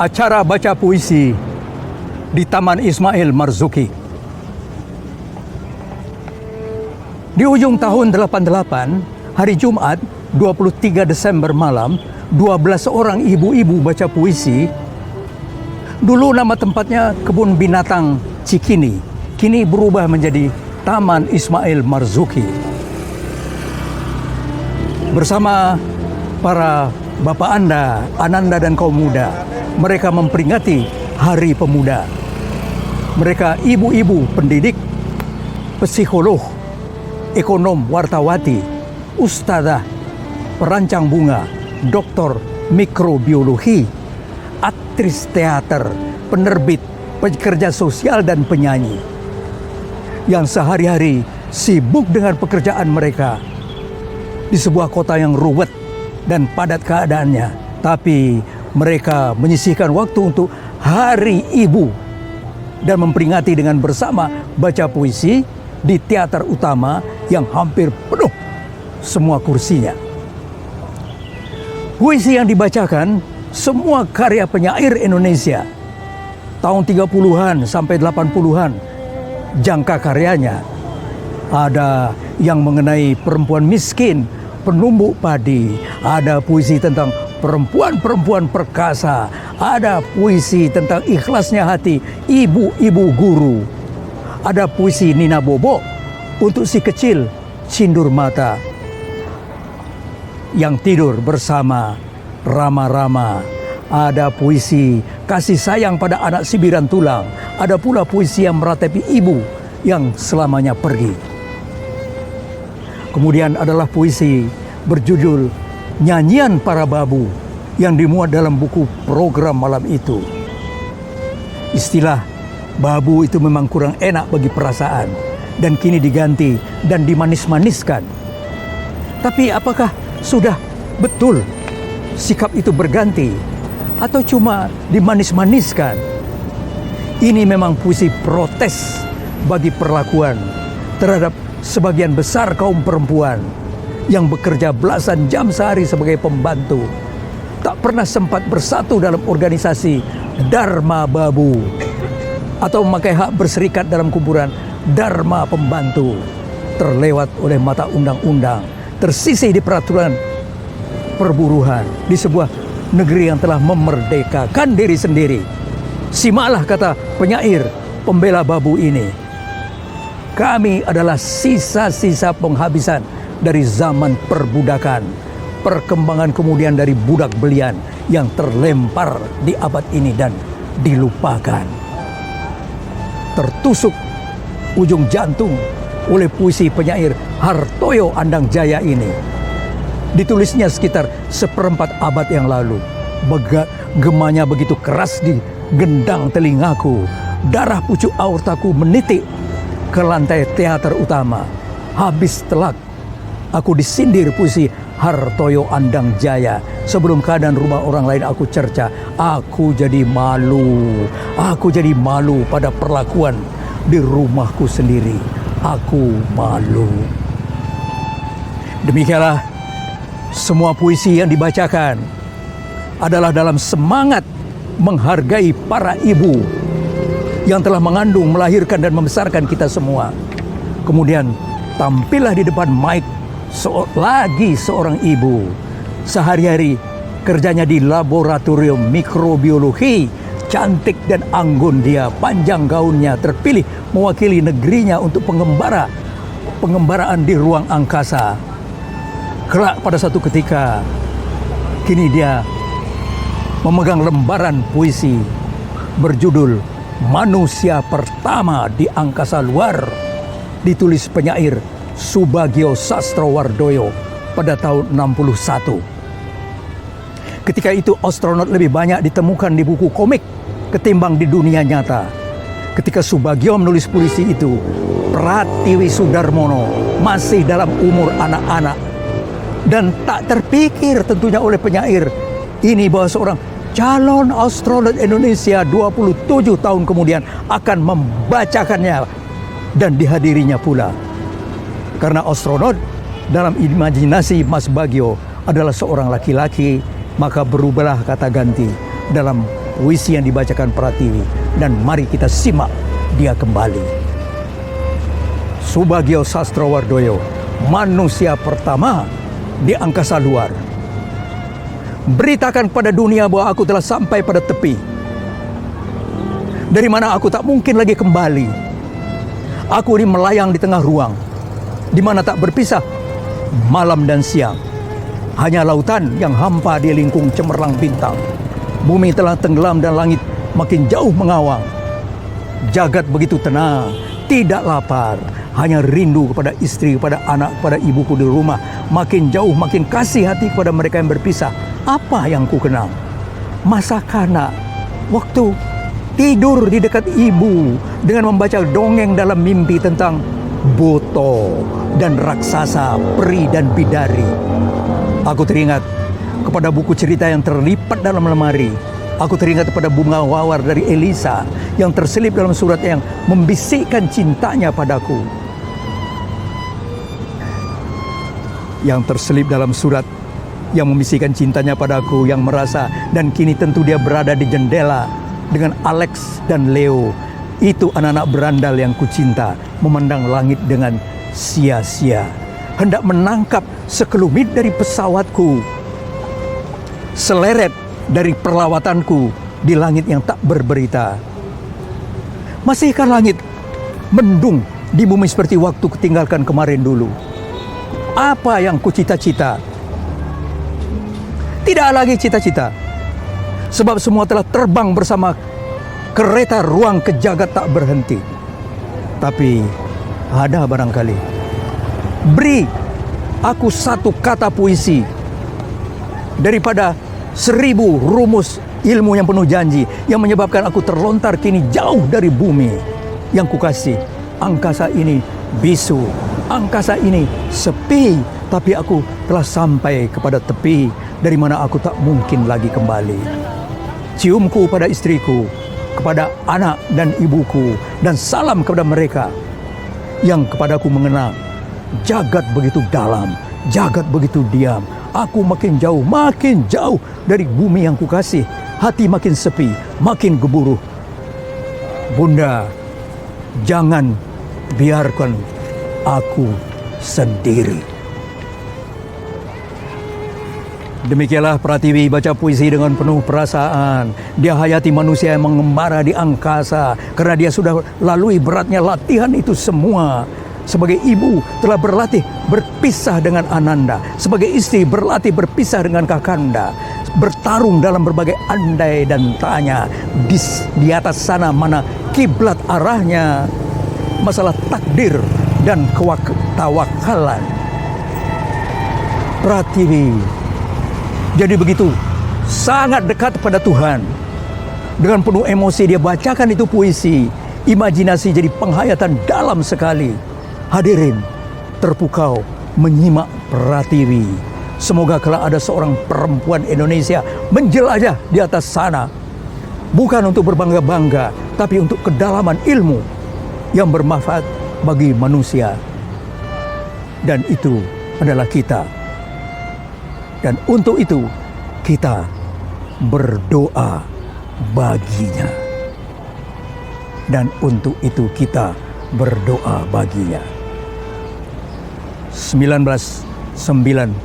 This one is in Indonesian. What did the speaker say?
acara baca puisi di Taman Ismail Marzuki. Di ujung tahun 88, hari Jumat 23 Desember malam, 12 orang ibu-ibu baca puisi. Dulu nama tempatnya Kebun Binatang Cikini, kini berubah menjadi Taman Ismail Marzuki. Bersama para bapak Anda, Ananda dan kaum muda, mereka memperingati Hari Pemuda. Mereka ibu-ibu pendidik, psikolog, ekonom, wartawati, ustadzah, perancang bunga, doktor mikrobiologi, aktris teater, penerbit, pekerja sosial dan penyanyi yang sehari-hari sibuk dengan pekerjaan mereka di sebuah kota yang ruwet dan padat keadaannya. Tapi mereka menyisihkan waktu untuk Hari Ibu dan memperingati dengan bersama baca puisi di teater utama yang hampir penuh semua kursinya. Puisi yang dibacakan semua karya penyair Indonesia tahun 30-an sampai 80-an jangka karyanya. Ada yang mengenai perempuan miskin, penumbuk padi, ada puisi tentang perempuan-perempuan perkasa, ada puisi tentang ikhlasnya hati ibu-ibu guru, ada puisi Nina Bobo untuk si kecil sindur mata yang tidur bersama Rama-Rama, ada puisi kasih sayang pada anak sibiran tulang, ada pula puisi yang meratapi ibu yang selamanya pergi. Kemudian adalah puisi berjudul Nyanyian Para Babu yang dimuat dalam buku program malam itu. Istilah babu itu memang kurang enak bagi perasaan dan kini diganti dan dimanis-maniskan. Tapi apakah sudah betul sikap itu berganti atau cuma dimanis-maniskan? Ini memang puisi protes bagi perlakuan terhadap sebagian besar kaum perempuan yang bekerja belasan jam sehari sebagai pembantu, tak pernah sempat bersatu dalam organisasi Dharma Babu atau memakai hak berserikat dalam kumpulan Dharma Pembantu, terlewat oleh mata undang-undang, tersisih di peraturan perburuhan di sebuah negeri yang telah memerdekakan diri sendiri. Simaklah kata penyair pembela babu ini. Kami adalah sisa-sisa penghabisan dari zaman perbudakan, perkembangan kemudian dari budak belian yang terlempar di abad ini dan dilupakan. Tertusuk ujung jantung oleh puisi penyair Hartoyo Andang Jaya ini. Ditulisnya sekitar seperempat abad yang lalu. Gemanya begitu keras di gendang telingaku. Darah pucuk aortaku menitik ke lantai teater utama. Habis telak aku disindir puisi Hartoyo Andang Jaya. Sebelum keadaan rumah orang lain aku cerca, aku jadi malu. Aku jadi malu pada perlakuan di rumahku sendiri. Aku malu. Demikianlah semua puisi yang dibacakan adalah dalam semangat menghargai para ibu yang telah mengandung, melahirkan dan membesarkan kita semua. Kemudian tampillah di depan mic lagi seorang ibu. Sehari-hari kerjanya di laboratorium mikrobiologi. Cantik dan anggun dia, panjang gaunnya, terpilih mewakili negerinya untuk pengembaraan di ruang angkasa. Kelak pada satu ketika, kini dia memegang lembaran puisi berjudul Manusia Pertama di Angkasa Luar, ditulis penyair Subagio Sastrowardoyo pada tahun 61. Ketika itu astronot lebih banyak ditemukan di buku komik ketimbang di dunia nyata. Ketika Subagio menulis puisi itu, Pratiwi Sudarmono masih dalam umur anak-anak. Dan tak terpikir tentunya oleh penyair ini bahwa seorang calon astronot Indonesia 27 tahun kemudian akan membacakannya dan dihadirinya pula. Karena astronot dalam imajinasi Mas Bagio adalah seorang laki-laki, maka berubahlah kata ganti dalam puisi yang dibacakan Pratiwi, dan mari kita simak dia kembali. Subagio Sastrowardoyo, manusia pertama di angkasa luar. Beritakan pada dunia bahwa aku telah sampai pada tepi, dari mana aku tak mungkin lagi kembali. Aku ini melayang di tengah ruang, di mana tak berpisah malam dan siang. Hanya lautan yang hampa di lingkung cemerlang bintang. Bumi telah tenggelam dan langit makin jauh mengawang. Jagat begitu tenang, tidak lapar, hanya rindu kepada istri, kepada anak, kepada ibuku di rumah. Makin jauh, makin kasih hati kepada mereka yang berpisah. Apa yang ku kenang? Masa kanak, waktu tidur di dekat ibu dengan membaca dongeng dalam mimpi tentang Boto dan raksasa, peri dan bidari. Aku teringat kepada buku cerita yang terlipat dalam lemari. Aku teringat kepada bunga mawar dari Elisa yang terselip dalam surat yang membisikkan cintanya padaku. Yang terselip dalam surat yang membisikkan cintanya padaku, yang merasa, dan kini tentu dia berada di jendela dengan Alex dan Leo. Itu anak-anak berandal yang kucinta, memandang langit dengan sia-sia, hendak menangkap sekelumit dari pesawatku, seleret dari perlawatanku di langit yang tak berberita. Masihkah langit mendung di bumi seperti waktu kutinggalkan kemarin dulu? Apa yang kucita-cita? Tidak lagi cita-cita, sebab semua telah terbang bersama kereta ruang ke jagat tak berhenti. Tapi ada barangkali, beri aku satu kata puisi daripada 1000 rumus ilmu yang penuh janji, yang menyebabkan aku terlontar kini jauh dari bumi yang kukasih. Angkasa ini bisu, angkasa ini sepi, tapi aku telah sampai kepada tepi, dari mana aku tak mungkin lagi kembali. Ciumku pada istriku, kepada anak dan ibuku, dan salam kepada mereka yang kepadaku mengenal. Jagat begitu dalam, jagat begitu diam. Aku makin jauh dari bumi yang kukasih. Hati makin sepi, makin geburuh. Bunda, jangan biarkan aku sendiri. Demikianlah Pratiwi baca puisi dengan penuh perasaan. Dia hayati manusia yang mengembara di angkasa, karena dia sudah lalui beratnya latihan itu semua. Sebagai ibu telah berlatih berpisah dengan Ananda, sebagai istri berlatih berpisah dengan Kakanda, bertarung dalam berbagai andai dan tanya. Di atas sana mana kiblat arahnya, masalah takdir dan ketawakalan. Pratiwi jadi begitu sangat dekat pada Tuhan. Dengan penuh emosi dia bacakan itu puisi. Imajinasi jadi penghayatan dalam sekali. Hadirin terpukau menyimak Pratiwi. Semoga kelak ada seorang perempuan Indonesia menjelajah di atas sana. Bukan untuk berbangga-bangga, tapi untuk kedalaman ilmu yang bermanfaat bagi manusia. Dan itu adalah kita. Dan untuk itu kita berdoa baginya. Dan untuk itu kita berdoa baginya. 1990